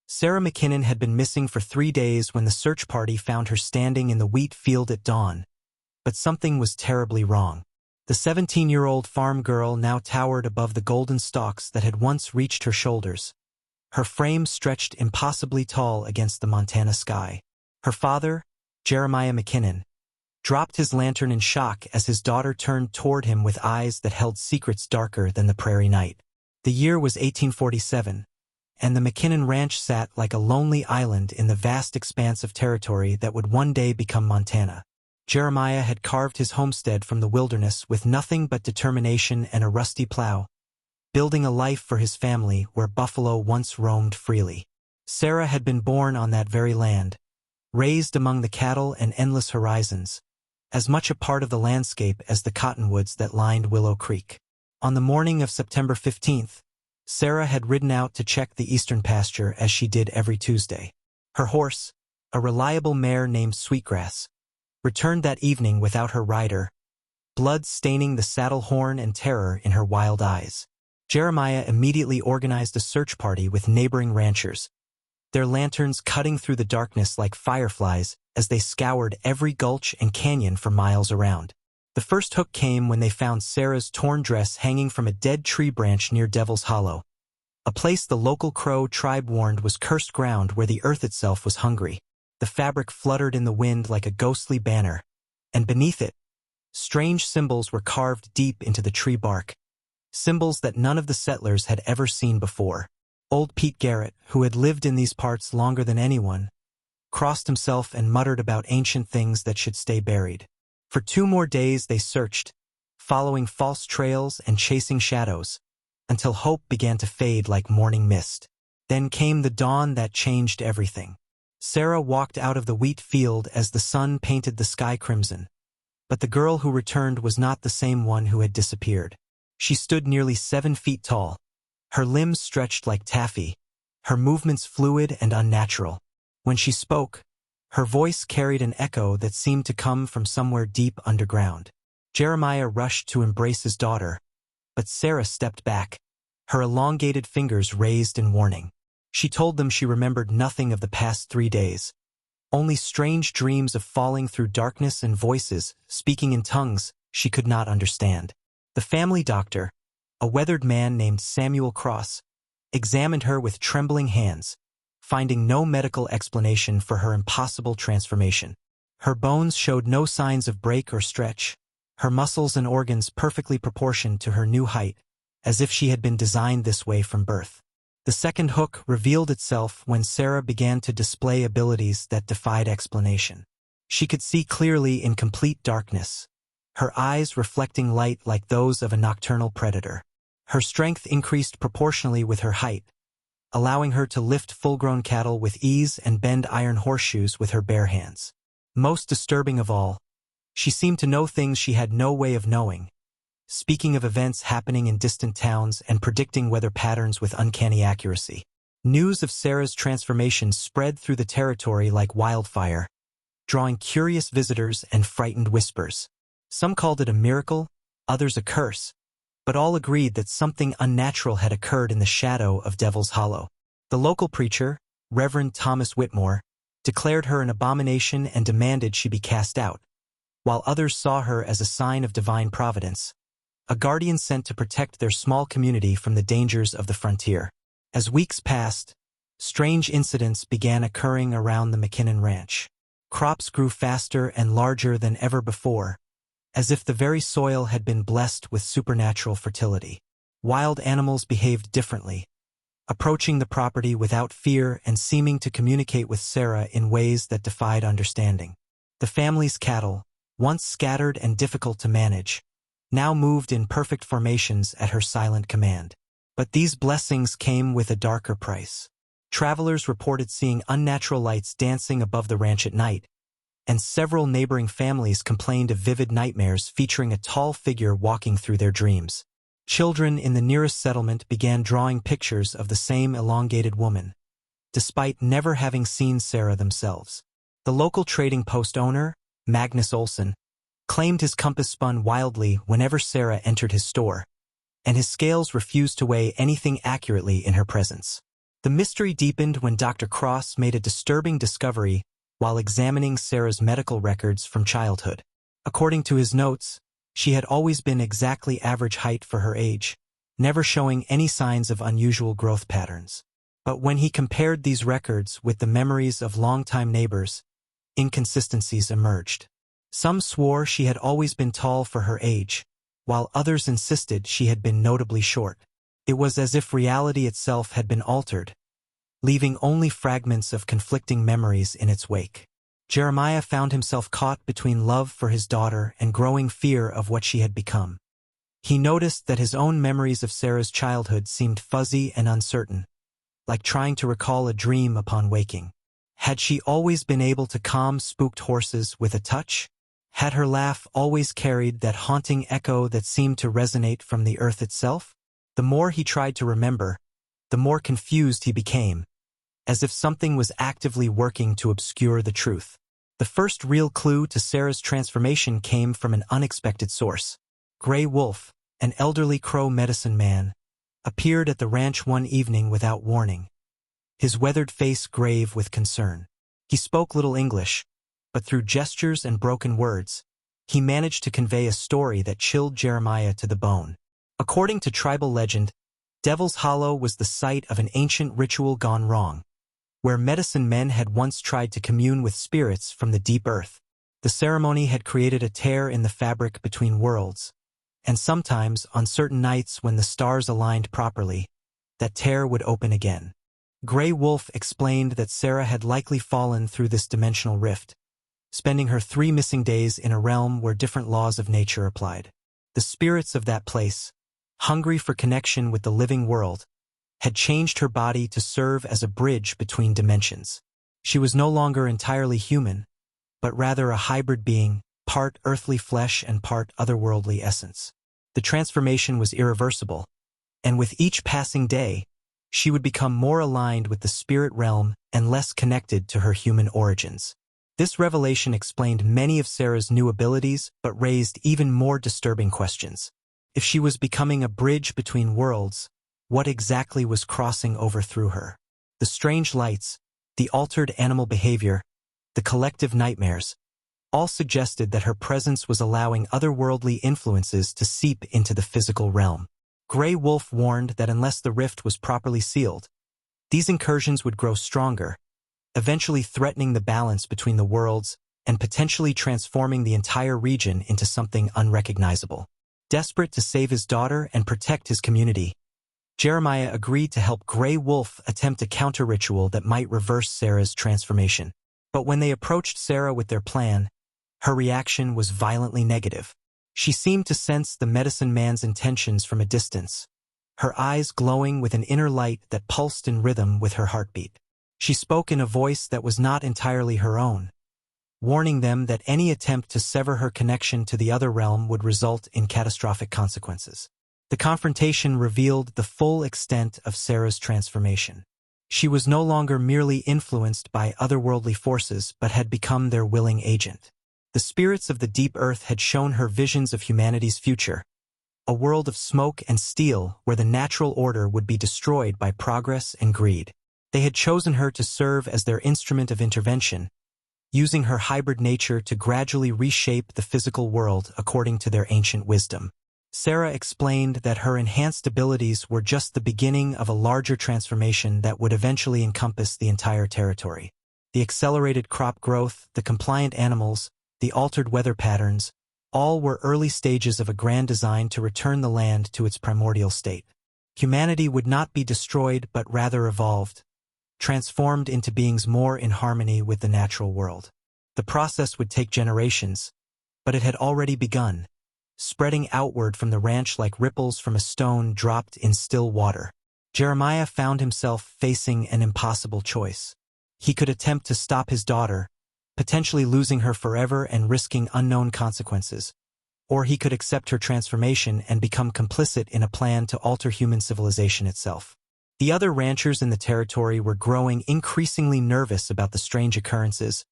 Sarah McKinnon had been missing for 3 days when the search party found her standing in the wheat field at dawn. But something was terribly wrong. The 17-year-old farm girl now towered above the golden stalks that had once reached her shoulders. Her frame stretched impossibly tall against the Montana sky. Her father, Jeremiah McKinnon, dropped his lantern in shock as his daughter turned toward him with eyes that held secrets darker than the prairie night. The year was 1847, and the McKinnon Ranch sat like a lonely island in the vast expanse of territory that would one day become Montana. Jeremiah had carved his homestead from the wilderness with nothing but determination and a rusty plow, building a life for his family where buffalo once roamed freely. Sarah had been born on that very land, raised among the cattle and endless horizons, as much a part of the landscape as the cottonwoods that lined Willow Creek. On the morning of September 15th, Sarah had ridden out to check the eastern pasture as she did every Tuesday. Her horse, a reliable mare named Sweetgrass, returned that evening without her rider, blood staining the saddle horn and terror in her wild eyes. Jeremiah immediately organized a search party with neighboring ranchers, their lanterns cutting through the darkness like fireflies as they scoured every gulch and canyon for miles around. The first hook came when they found Sarah's torn dress hanging from a dead tree branch near Devil's Hollow, a place the local Crow tribe warned was cursed ground where the earth itself was hungry. The fabric fluttered in the wind like a ghostly banner, and beneath it, strange symbols were carved deep into the tree bark, symbols that none of the settlers had ever seen before. Old Pete Garrett, who had lived in these parts longer than anyone, crossed himself and muttered about ancient things that should stay buried. For 2 more days they searched, following false trails and chasing shadows, until hope began to fade like morning mist. Then came the dawn that changed everything. Sarah walked out of the wheat field as the sun painted the sky crimson, but the girl who returned was not the same one who had disappeared. She stood nearly 7 feet tall, her limbs stretched like taffy, her movements fluid and unnatural. When she spoke, her voice carried an echo that seemed to come from somewhere deep underground. Jeremiah rushed to embrace his daughter, but Sarah stepped back, her elongated fingers raised in warning. She told them she remembered nothing of the past 3 days, only strange dreams of falling through darkness and voices, speaking in tongues she could not understand. The family doctor, a weathered man named Samuel Cross, examined her with trembling hands, finding no medical explanation for her impossible transformation. Her bones showed no signs of break or stretch, her muscles and organs perfectly proportioned to her new height, as if she had been designed this way from birth. The second hook revealed itself when Sarah began to display abilities that defied explanation. She could see clearly in complete darkness, her eyes reflecting light like those of a nocturnal predator. Her strength increased proportionally with her height, allowing her to lift full-grown cattle with ease and bend iron horseshoes with her bare hands. Most disturbing of all, she seemed to know things she had no way of knowing, speaking of events happening in distant towns and predicting weather patterns with uncanny accuracy. News of Sarah's transformation spread through the territory like wildfire, drawing curious visitors and frightened whispers. Some called it a miracle, others a curse, but all agreed that something unnatural had occurred in the shadow of Devil's Hollow. The local preacher, Reverend Thomas Whitmore, declared her an abomination and demanded she be cast out, while others saw her as a sign of divine providence, a guardian sent to protect their small community from the dangers of the frontier. As weeks passed, strange incidents began occurring around the McKinnon Ranch. Crops grew faster and larger than ever before, as if the very soil had been blessed with supernatural fertility. Wild animals behaved differently, approaching the property without fear and seeming to communicate with Sarah in ways that defied understanding. The family's cattle, once scattered and difficult to manage, now moved in perfect formations at her silent command. But these blessings came with a darker price. Travelers reported seeing unnatural lights dancing above the ranch at night, and several neighboring families complained of vivid nightmares featuring a tall figure walking through their dreams. Children in the nearest settlement began drawing pictures of the same elongated woman, despite never having seen Sarah themselves. The local trading post owner, Magnus Olson, claimed his compass spun wildly whenever Sarah entered his store, and his scales refused to weigh anything accurately in her presence. The mystery deepened when Dr. Cross made a disturbing discovery while examining Sarah's medical records from childhood. According to his notes, she had always been exactly average height for her age, never showing any signs of unusual growth patterns. But when he compared these records with the memories of longtime neighbors, inconsistencies emerged. Some swore she had always been tall for her age, while others insisted she had been notably short. It was as if reality itself had been altered, leaving only fragments of conflicting memories in its wake. Jeremiah found himself caught between love for his daughter and growing fear of what she had become. He noticed that his own memories of Sarah's childhood seemed fuzzy and uncertain, like trying to recall a dream upon waking. Had she always been able to calm spooked horses with a touch? Had her laugh always carried that haunting echo that seemed to resonate from the earth itself? The more he tried to remember, the more confused he became, as if something was actively working to obscure the truth. The first real clue to Sarah's transformation came from an unexpected source. Gray Wolf, an elderly crow medicine man, appeared at the ranch one evening without warning, his weathered face grave with concern. He spoke little English, but through gestures and broken words, he managed to convey a story that chilled Jeremiah to the bone. According to tribal legend, Devil's Hollow was the site of an ancient ritual gone wrong, where medicine men had once tried to commune with spirits from the deep earth. The ceremony had created a tear in the fabric between worlds, and sometimes, on certain nights when the stars aligned properly, that tear would open again. Gray Wolf explained that Sarah had likely fallen through this dimensional rift, spending her 3 missing days in a realm where different laws of nature applied. The spirits of that place, hungry for connection with the living world, had changed her body to serve as a bridge between dimensions. She was no longer entirely human, but rather a hybrid being, part earthly flesh and part otherworldly essence. The transformation was irreversible, and with each passing day, she would become more aligned with the spirit realm and less connected to her human origins. This revelation explained many of Sarah's new abilities but raised even more disturbing questions. If she was becoming a bridge between worlds, what exactly was crossing over through her? The strange lights, the altered animal behavior, the collective nightmares, all suggested that her presence was allowing otherworldly influences to seep into the physical realm. Gray Wolf warned that unless the rift was properly sealed, these incursions would grow stronger, eventually threatening the balance between the worlds and potentially transforming the entire region into something unrecognizable. Desperate to save his daughter and protect his community, Jeremiah agreed to help Gray Wolf attempt a counter-ritual that might reverse Sarah's transformation. But when they approached Sarah with their plan, her reaction was violently negative. She seemed to sense the medicine man's intentions from a distance, her eyes glowing with an inner light that pulsed in rhythm with her heartbeat. She spoke in a voice that was not entirely her own, warning them that any attempt to sever her connection to the other realm would result in catastrophic consequences. The confrontation revealed the full extent of Sarah's transformation. She was no longer merely influenced by otherworldly forces but had become their willing agent. The spirits of the deep earth had shown her visions of humanity's future, a world of smoke and steel where the natural order would be destroyed by progress and greed. They had chosen her to serve as their instrument of intervention, using her hybrid nature to gradually reshape the physical world according to their ancient wisdom. Sarah explained that her enhanced abilities were just the beginning of a larger transformation that would eventually encompass the entire territory. The accelerated crop growth, the compliant animals, the altered weather patterns, all were early stages of a grand design to return the land to its primordial state. Humanity would not be destroyed but rather evolved, transformed into beings more in harmony with the natural world. The process would take generations, but it had already begun, spreading outward from the ranch like ripples from a stone dropped in still water. Jeremiah found himself facing an impossible choice. He could attempt to stop his daughter, potentially losing her forever and risking unknown consequences, or he could accept her transformation and become complicit in a plan to alter human civilization itself. The other ranchers in the territory were growing increasingly nervous about the strange occurrences,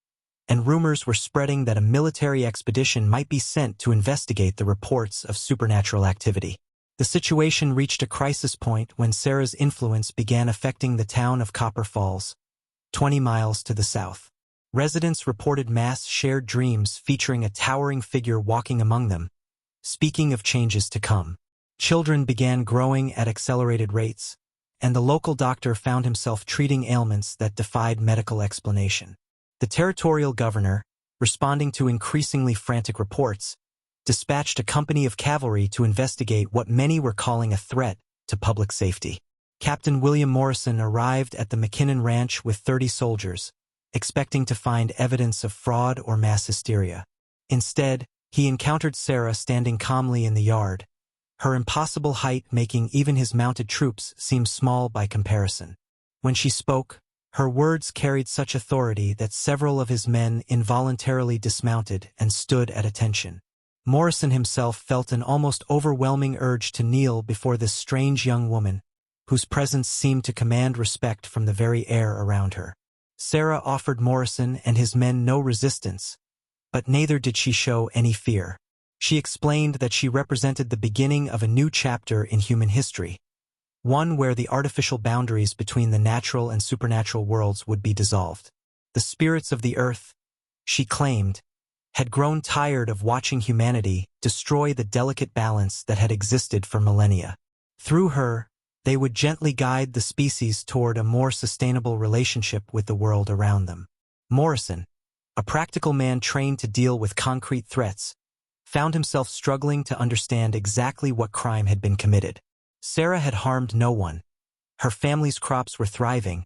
and rumors were spreading that a military expedition might be sent to investigate the reports of supernatural activity. The situation reached a crisis point when Sarah's influence began affecting the town of Copper Falls, 20 miles to the south. Residents reported mass shared dreams featuring a towering figure walking among them, speaking of changes to come. Children began growing at accelerated rates, and the local doctor found himself treating ailments that defied medical explanation. The territorial governor, responding to increasingly frantic reports, dispatched a company of cavalry to investigate what many were calling a threat to public safety. Captain William Morrison arrived at the McKinnon Ranch with 30 soldiers, expecting to find evidence of fraud or mass hysteria. Instead, he encountered Sarah standing calmly in the yard, her impossible height making even his mounted troops seem small by comparison. When she spoke, her words carried such authority that several of his men involuntarily dismounted and stood at attention. Morrison himself felt an almost overwhelming urge to kneel before this strange young woman, whose presence seemed to command respect from the very air around her. Sarah offered Morrison and his men no resistance, but neither did she show any fear. She explained that she represented the beginning of a new chapter in human history, one where the artificial boundaries between the natural and supernatural worlds would be dissolved. The spirits of the earth, she claimed, had grown tired of watching humanity destroy the delicate balance that had existed for millennia. Through her, they would gently guide the species toward a more sustainable relationship with the world around them. Morrison, a practical man trained to deal with concrete threats, found himself struggling to understand exactly what crime had been committed. Sarah had harmed no one. Her family's crops were thriving,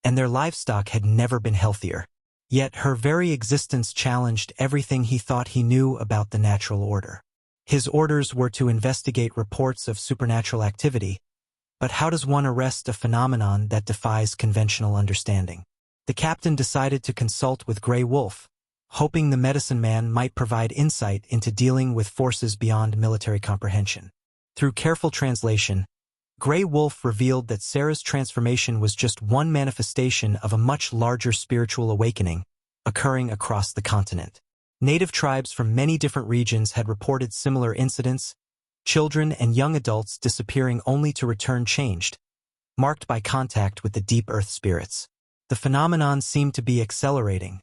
and their livestock had never been healthier. Yet her very existence challenged everything he thought he knew about the natural order. His orders were to investigate reports of supernatural activity, but how does one arrest a phenomenon that defies conventional understanding? The captain decided to consult with Grey Wolf, hoping the medicine man might provide insight into dealing with forces beyond military comprehension. Through careful translation, Grey Wolf revealed that Sarah's transformation was just one manifestation of a much larger spiritual awakening occurring across the continent. Native tribes from many different regions had reported similar incidents, children and young adults disappearing only to return changed, marked by contact with the deep earth spirits. The phenomenon seemed to be accelerating,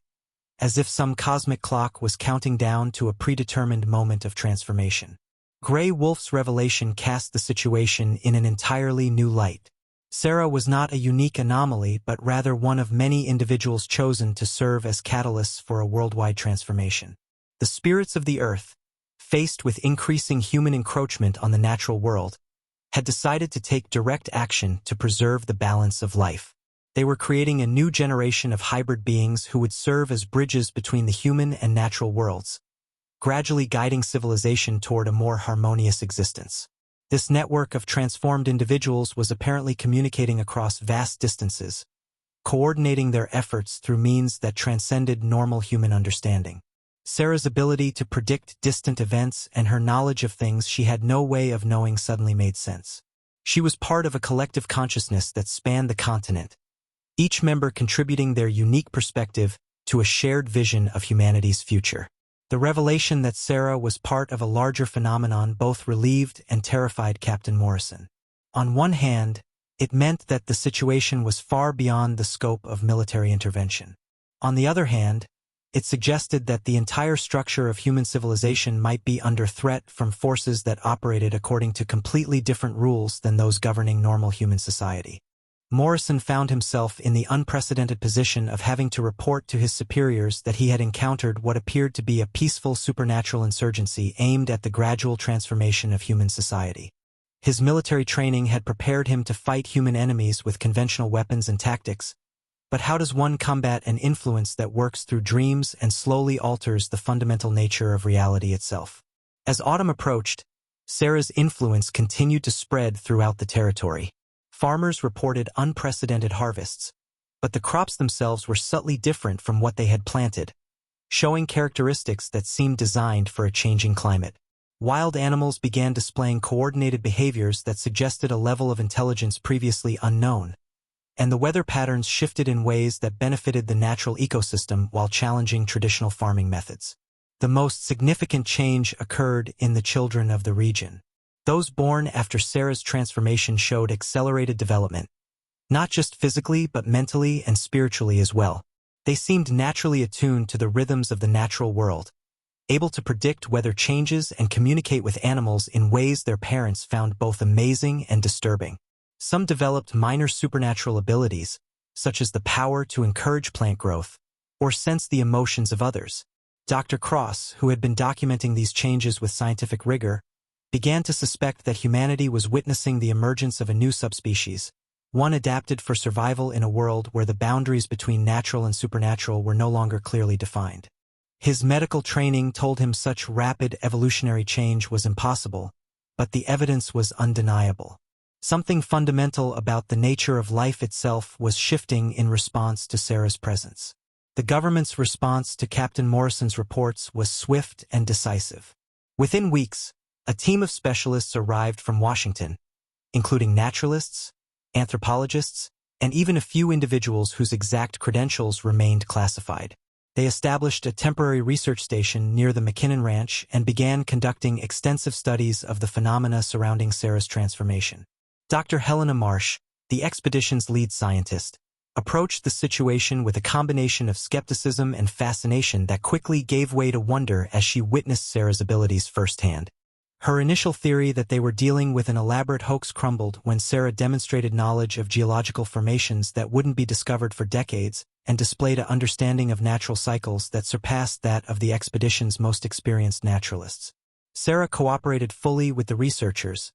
as if some cosmic clock was counting down to a predetermined moment of transformation. Grey Wolf's revelation cast the situation in an entirely new light. Sarah was not a unique anomaly, but rather one of many individuals chosen to serve as catalysts for a worldwide transformation. The spirits of the earth, faced with increasing human encroachment on the natural world, had decided to take direct action to preserve the balance of life. They were creating a new generation of hybrid beings who would serve as bridges between the human and natural worlds, gradually guiding civilization toward a more harmonious existence. This network of transformed individuals was apparently communicating across vast distances, coordinating their efforts through means that transcended normal human understanding. Sarah's ability to predict distant events and her knowledge of things she had no way of knowing suddenly made sense. She was part of a collective consciousness that spanned the continent, each member contributing their unique perspective to a shared vision of humanity's future. The revelation that Sarah was part of a larger phenomenon both relieved and terrified Captain Morrison. On one hand, it meant that the situation was far beyond the scope of military intervention. On the other hand, it suggested that the entire structure of human civilization might be under threat from forces that operated according to completely different rules than those governing normal human society. Morrison found himself in the unprecedented position of having to report to his superiors that he had encountered what appeared to be a peaceful supernatural insurgency aimed at the gradual transformation of human society. His military training had prepared him to fight human enemies with conventional weapons and tactics, but how does one combat an influence that works through dreams and slowly alters the fundamental nature of reality itself? As autumn approached, Sarah's influence continued to spread throughout the territory. Farmers reported unprecedented harvests, but the crops themselves were subtly different from what they had planted, showing characteristics that seemed designed for a changing climate. Wild animals began displaying coordinated behaviors that suggested a level of intelligence previously unknown, and the weather patterns shifted in ways that benefited the natural ecosystem while challenging traditional farming methods. The most significant change occurred in the children of the region. Those born after Sarah's transformation showed accelerated development, not just physically but mentally and spiritually as well. They seemed naturally attuned to the rhythms of the natural world, able to predict weather changes and communicate with animals in ways their parents found both amazing and disturbing. Some developed minor supernatural abilities, such as the power to encourage plant growth or sense the emotions of others. Dr. Cross, who had been documenting these changes with scientific rigor, began to suspect that humanity was witnessing the emergence of a new subspecies, one adapted for survival in a world where the boundaries between natural and supernatural were no longer clearly defined. His medical training told him such rapid evolutionary change was impossible, but the evidence was undeniable. Something fundamental about the nature of life itself was shifting in response to Sarah's presence. The government's response to Captain Morrison's reports was swift and decisive. Within weeks, a team of specialists arrived from Washington, including naturalists, anthropologists, and even a few individuals whose exact credentials remained classified. They established a temporary research station near the McKinnon Ranch and began conducting extensive studies of the phenomena surrounding Sarah's transformation. Dr. Helena Marsh, the expedition's lead scientist, approached the situation with a combination of skepticism and fascination that quickly gave way to wonder as she witnessed Sarah's abilities firsthand. Her initial theory that they were dealing with an elaborate hoax crumbled when Sarah demonstrated knowledge of geological formations that wouldn't be discovered for decades and displayed an understanding of natural cycles that surpassed that of the expedition's most experienced naturalists. Sarah cooperated fully with the researchers,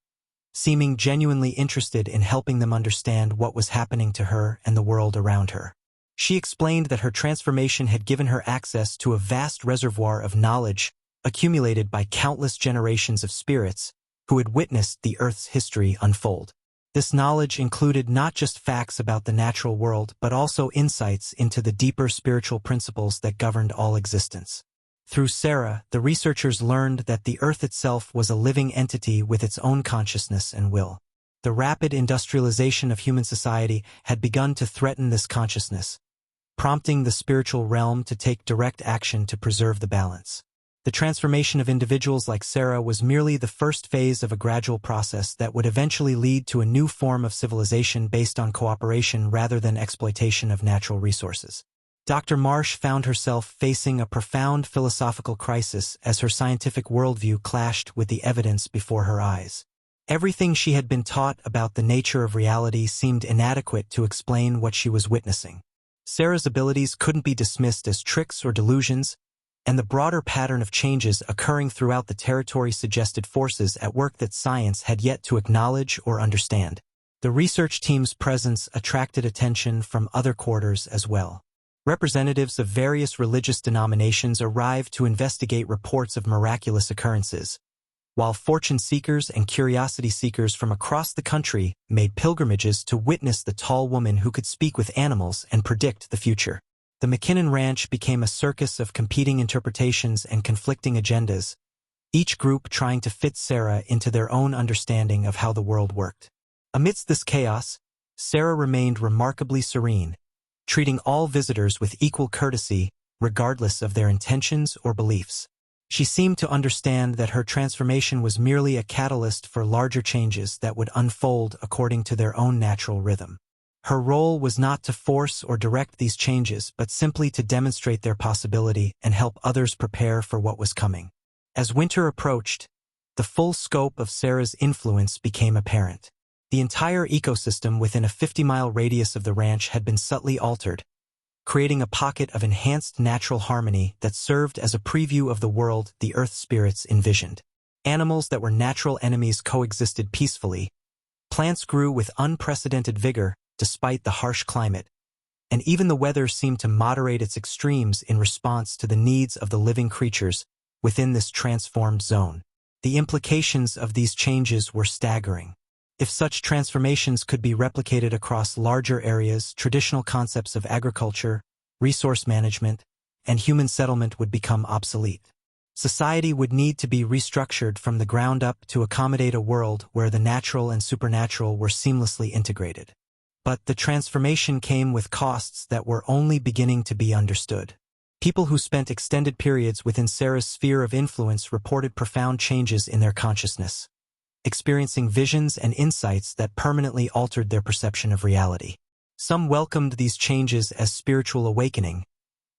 seeming genuinely interested in helping them understand what was happening to her and the world around her. She explained that her transformation had given her access to a vast reservoir of knowledge accumulated by countless generations of spirits who had witnessed the Earth's history unfold. This knowledge included not just facts about the natural world but also insights into the deeper spiritual principles that governed all existence. Through Sarah, the researchers learned that the Earth itself was a living entity with its own consciousness and will. The rapid industrialization of human society had begun to threaten this consciousness, prompting the spiritual realm to take direct action to preserve the balance. The transformation of individuals like Sarah was merely the first phase of a gradual process that would eventually lead to a new form of civilization based on cooperation rather than exploitation of natural resources. Dr. Marsh found herself facing a profound philosophical crisis as her scientific worldview clashed with the evidence before her eyes. Everything she had been taught about the nature of reality seemed inadequate to explain what she was witnessing. Sarah's abilities couldn't be dismissed as tricks or delusions, and the broader pattern of changes occurring throughout the territory suggested forces at work that science had yet to acknowledge or understand. The research team's presence attracted attention from other quarters as well. Representatives of various religious denominations arrived to investigate reports of miraculous occurrences, while fortune seekers and curiosity seekers from across the country made pilgrimages to witness the tall woman who could speak with animals and predict the future. The McKinnon Ranch became a circus of competing interpretations and conflicting agendas, each group trying to fit Sarah into their own understanding of how the world worked. Amidst this chaos, Sarah remained remarkably serene, treating all visitors with equal courtesy, regardless of their intentions or beliefs. She seemed to understand that her transformation was merely a catalyst for larger changes that would unfold according to their own natural rhythm. Her role was not to force or direct these changes, but simply to demonstrate their possibility and help others prepare for what was coming. As winter approached, the full scope of Sarah's influence became apparent. The entire ecosystem within a 50-mile radius of the ranch had been subtly altered, creating a pocket of enhanced natural harmony that served as a preview of the world the Earth spirits envisioned. Animals that were natural enemies coexisted peacefully. Plants grew with unprecedented vigor despite the harsh climate, and even the weather seemed to moderate its extremes in response to the needs of the living creatures within this transformed zone. The implications of these changes were staggering. If such transformations could be replicated across larger areas, traditional concepts of agriculture, resource management, and human settlement would become obsolete. Society would need to be restructured from the ground up to accommodate a world where the natural and supernatural were seamlessly integrated. But the transformation came with costs that were only beginning to be understood. People who spent extended periods within Sarah's sphere of influence reported profound changes in their consciousness. experiencing visions and insights that permanently altered their perception of reality. Some welcomed these changes as spiritual awakening,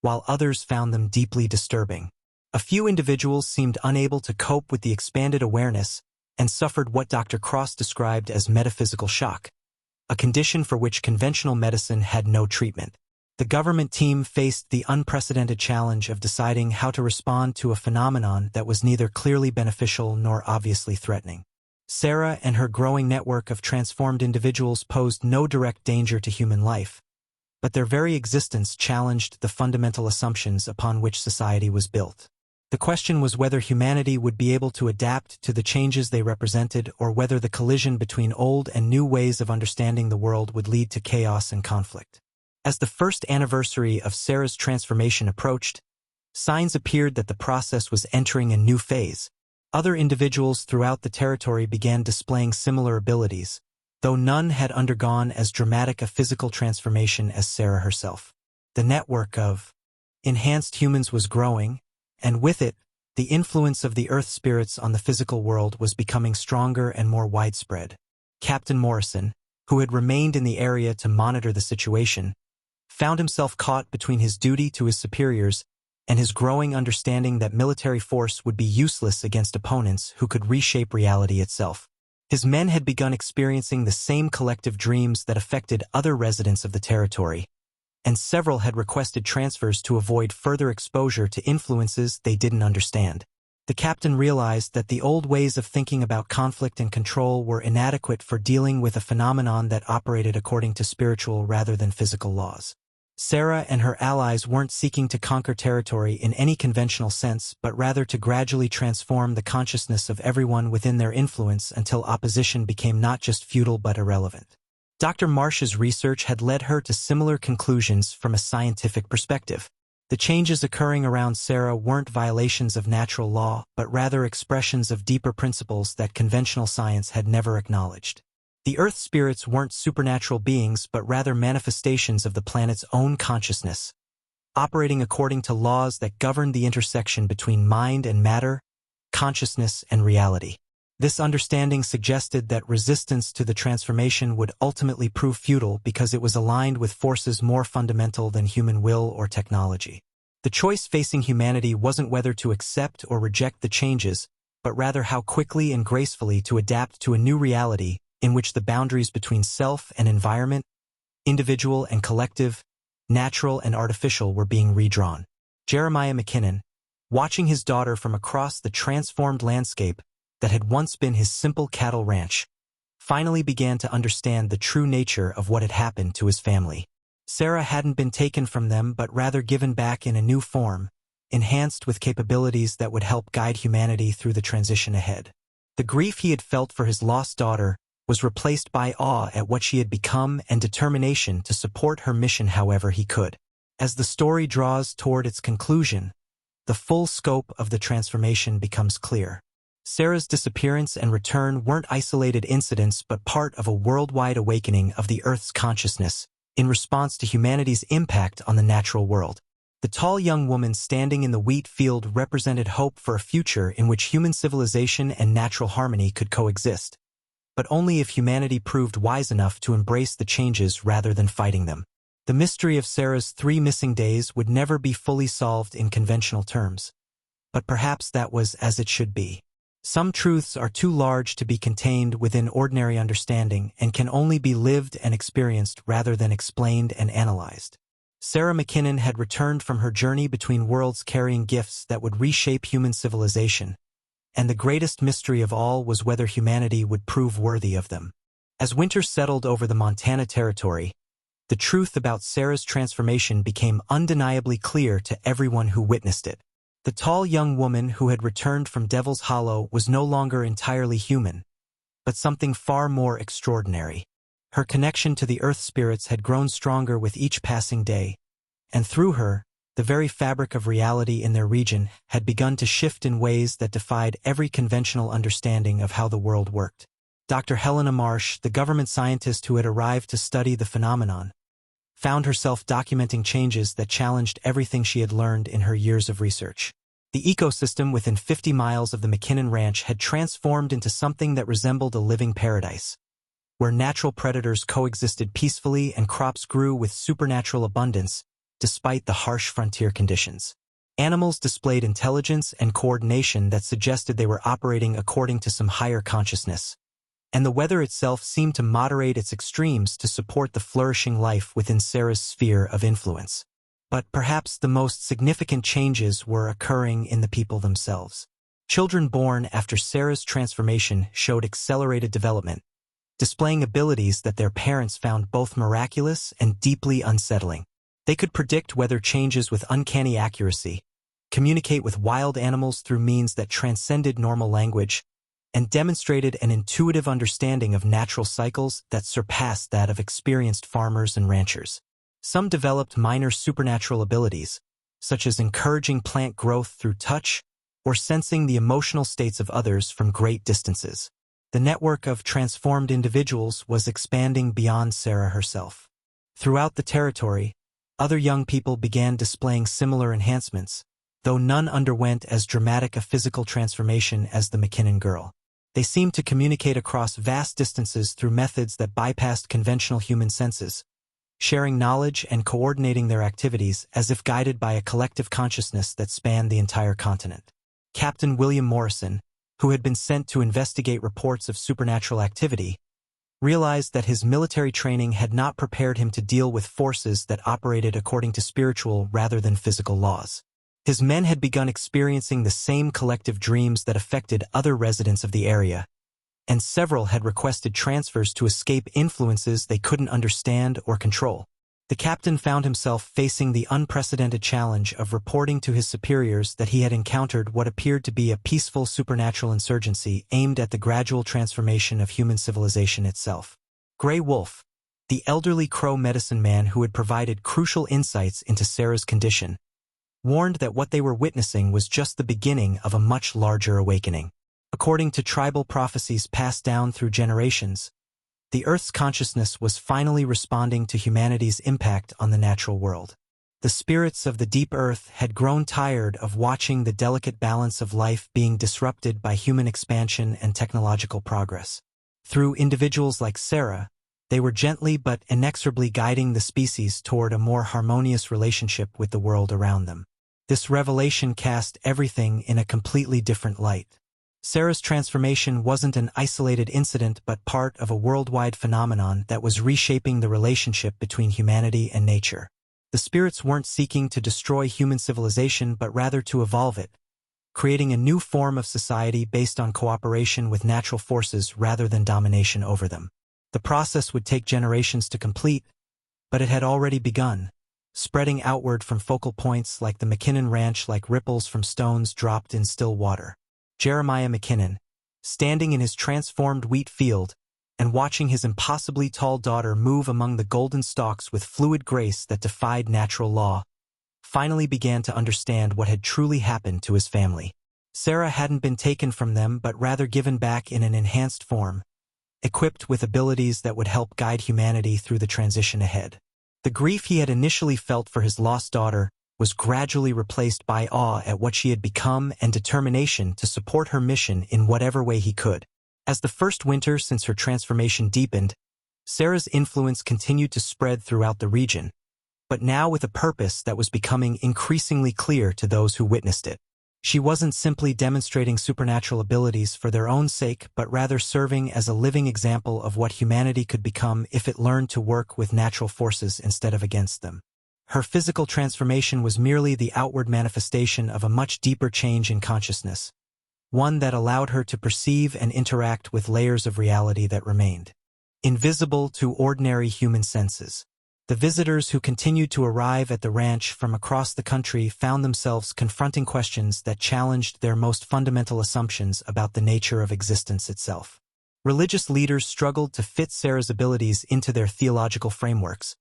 while others found them deeply disturbing. A few individuals seemed unable to cope with the expanded awareness and suffered what Dr. Cross described as metaphysical shock, a condition for which conventional medicine had no treatment. The government team faced the unprecedented challenge of deciding how to respond to a phenomenon that was neither clearly beneficial nor obviously threatening. Sarah and her growing network of transformed individuals posed no direct danger to human life, but their very existence challenged the fundamental assumptions upon which society was built. The question was whether humanity would be able to adapt to the changes they represented, or whether the collision between old and new ways of understanding the world would lead to chaos and conflict. As the first anniversary of Sarah's transformation approached, signs appeared that the process was entering a new phase. Other individuals throughout the territory began displaying similar abilities, though none had undergone as dramatic a physical transformation as Sarah herself. The network of enhanced humans was growing, and with it, the influence of the Earth spirits on the physical world was becoming stronger and more widespread. Captain Morrison, who had remained in the area to monitor the situation, found himself caught between his duty to his superiors and his growing understanding that military force would be useless against opponents who could reshape reality itself. His men had begun experiencing the same collective dreams that affected other residents of the territory, and several had requested transfers to avoid further exposure to influences they didn't understand. The captain realized that the old ways of thinking about conflict and control were inadequate for dealing with a phenomenon that operated according to spiritual rather than physical laws. Sarah and her allies weren't seeking to conquer territory in any conventional sense, but rather to gradually transform the consciousness of everyone within their influence until opposition became not just futile but irrelevant. Dr. Marsh's research had led her to similar conclusions from a scientific perspective. The changes occurring around Sarah weren't violations of natural law, but rather expressions of deeper principles that conventional science had never acknowledged. The Earth spirits weren't supernatural beings, but rather manifestations of the planet's own consciousness, operating according to laws that govern the intersection between mind and matter, consciousness and reality. This understanding suggested that resistance to the transformation would ultimately prove futile because it was aligned with forces more fundamental than human will or technology. The choice facing humanity wasn't whether to accept or reject the changes, but rather how quickly and gracefully to adapt to a new reality in which the boundaries between self and environment, individual and collective, natural and artificial were being redrawn. Jeremiah McKinnon, watching his daughter from across the transformed landscape that had once been his simple cattle ranch, finally began to understand the true nature of what had happened to his family. Sarah hadn't been taken from them but rather given back in a new form, enhanced with capabilities that would help guide humanity through the transition ahead. The grief he had felt for his lost daughter was replaced by awe at what she had become and determination to support her mission however he could. As the story draws toward its conclusion, the full scope of the transformation becomes clear. Sarah's disappearance and return weren't isolated incidents but part of a worldwide awakening of the Earth's consciousness in response to humanity's impact on the natural world. The tall young woman standing in the wheat field represented hope for a future in which human civilization and natural harmony could coexist, but only if humanity proved wise enough to embrace the changes rather than fighting them. The mystery of Sarah's 3 missing days would never be fully solved in conventional terms, but perhaps that was as it should be. Some truths are too large to be contained within ordinary understanding and can only be lived and experienced rather than explained and analyzed. Sarah McKinnon had returned from her journey between worlds carrying gifts that would reshape human civilization, and the greatest mystery of all was whether humanity would prove worthy of them. As winter settled over the Montana Territory, the truth about Sarah's transformation became undeniably clear to everyone who witnessed it. The tall young woman who had returned from Devil's Hollow was no longer entirely human, but something far more extraordinary. Her connection to the Earth spirits had grown stronger with each passing day, and through her, the very fabric of reality in their region had begun to shift in ways that defied every conventional understanding of how the world worked. Dr. Helena Marsh, the government scientist who had arrived to study the phenomenon, found herself documenting changes that challenged everything she had learned in her years of research. The ecosystem within 50 miles of the McKinnon Ranch had transformed into something that resembled a living paradise, where natural predators coexisted peacefully and crops grew with supernatural abundance despite the harsh frontier conditions. Animals displayed intelligence and coordination that suggested they were operating according to some higher consciousness, and the weather itself seemed to moderate its extremes to support the flourishing life within Sarah's sphere of influence. But perhaps the most significant changes were occurring in the people themselves. Children born after Sarah's transformation showed accelerated development, displaying abilities that their parents found both miraculous and deeply unsettling. They could predict weather changes with uncanny accuracy, communicate with wild animals through means that transcended normal language, and demonstrated an intuitive understanding of natural cycles that surpassed that of experienced farmers and ranchers. Some developed minor supernatural abilities, such as encouraging plant growth through touch or sensing the emotional states of others from great distances. The network of transformed individuals was expanding beyond Sarah herself. Throughout the territory, other young people began displaying similar enhancements, though none underwent as dramatic a physical transformation as the McKinnon girl. They seemed to communicate across vast distances through methods that bypassed conventional human senses, sharing knowledge and coordinating their activities as if guided by a collective consciousness that spanned the entire continent. Captain William Morrison, who had been sent to investigate reports of supernatural activity, realized that his military training had not prepared him to deal with forces that operated according to spiritual rather than physical laws. His men had begun experiencing the same collective dreams that affected other residents of the area, and several had requested transfers to escape influences they couldn't understand or control. The captain found himself facing the unprecedented challenge of reporting to his superiors that he had encountered what appeared to be a peaceful supernatural insurgency aimed at the gradual transformation of human civilization itself. Gray Wolf, the elderly Crow medicine man who had provided crucial insights into Sarah's condition, warned that what they were witnessing was just the beginning of a much larger awakening. According to tribal prophecies passed down through generations, the Earth's consciousness was finally responding to humanity's impact on the natural world. The spirits of the deep Earth had grown tired of watching the delicate balance of life being disrupted by human expansion and technological progress. Through individuals like Sarah, they were gently but inexorably guiding the species toward a more harmonious relationship with the world around them. This revelation cast everything in a completely different light. Sarah's transformation wasn't an isolated incident but part of a worldwide phenomenon that was reshaping the relationship between humanity and nature. The spirits weren't seeking to destroy human civilization but rather to evolve it, creating a new form of society based on cooperation with natural forces rather than domination over them. The process would take generations to complete, but it had already begun, spreading outward from focal points like the McKinnon Ranch like ripples from stones dropped in still water. Jeremiah McKinnon, standing in his transformed wheat field and watching his impossibly tall daughter move among the golden stalks with fluid grace that defied natural law, finally began to understand what had truly happened to his family. Sarah hadn't been taken from them but rather given back in an enhanced form, equipped with abilities that would help guide humanity through the transition ahead. The grief he had initially felt for his lost daughter was gradually replaced by awe at what she had become and determination to support her mission in whatever way he could. As the first winter since her transformation deepened, Sarah's influence continued to spread throughout the region, but now with a purpose that was becoming increasingly clear to those who witnessed it. She wasn't simply demonstrating supernatural abilities for their own sake but rather serving as a living example of what humanity could become if it learned to work with natural forces instead of against them. Her physical transformation was merely the outward manifestation of a much deeper change in consciousness, one that allowed her to perceive and interact with layers of reality that remained invisible to ordinary human senses. The visitors who continued to arrive at the ranch from across the country found themselves confronting questions that challenged their most fundamental assumptions about the nature of existence itself. Religious leaders struggled to fit Sarah's abilities into their theological frameworks,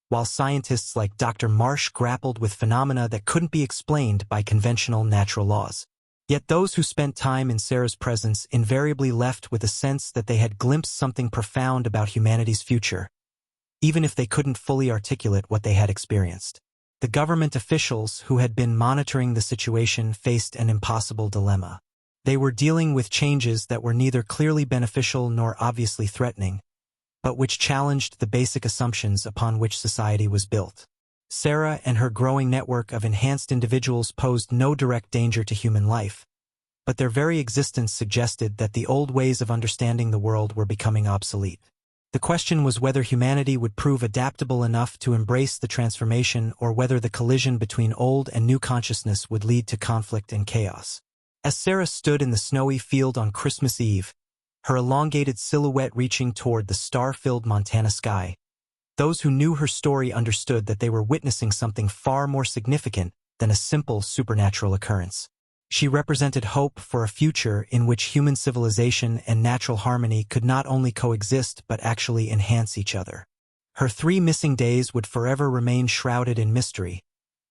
while scientists like Dr. Marsh grappled with phenomena that couldn't be explained by conventional natural laws. Yet those who spent time in Sarah's presence invariably left with a sense that they had glimpsed something profound about humanity's future, even if they couldn't fully articulate what they had experienced. The government officials who had been monitoring the situation faced an impossible dilemma. They were dealing with changes that were neither clearly beneficial nor obviously threatening, but which challenged the basic assumptions upon which society was built. Sarah and her growing network of enhanced individuals posed no direct danger to human life, but their very existence suggested that the old ways of understanding the world were becoming obsolete. The question was whether humanity would prove adaptable enough to embrace the transformation or whether the collision between old and new consciousness would lead to conflict and chaos. As Sarah stood in the snowy field on Christmas Eve, her elongated silhouette reaching toward the star-filled Montana sky, those who knew her story understood that they were witnessing something far more significant than a simple supernatural occurrence. She represented hope for a future in which human civilization and natural harmony could not only coexist but actually enhance each other. Her 3 missing days would forever remain shrouded in mystery,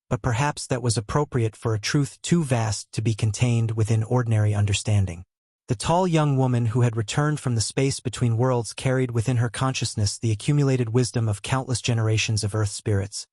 but perhaps that was appropriate for a truth too vast to be contained within ordinary understanding. The tall young woman who had returned from the space between worlds carried within her consciousness the accumulated wisdom of countless generations of Earth spirits,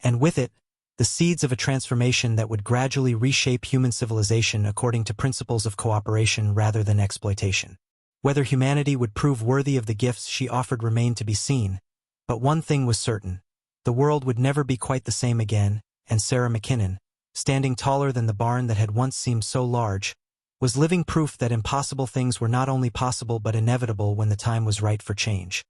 and with it, the seeds of a transformation that would gradually reshape human civilization according to principles of cooperation rather than exploitation. Whether humanity would prove worthy of the gifts she offered remained to be seen, but one thing was certain: the world would never be quite the same again, and Sarah McKinnon, standing taller than the barn that had once seemed so large, was living proof that impossible things were not only possible but inevitable when the time was right for change.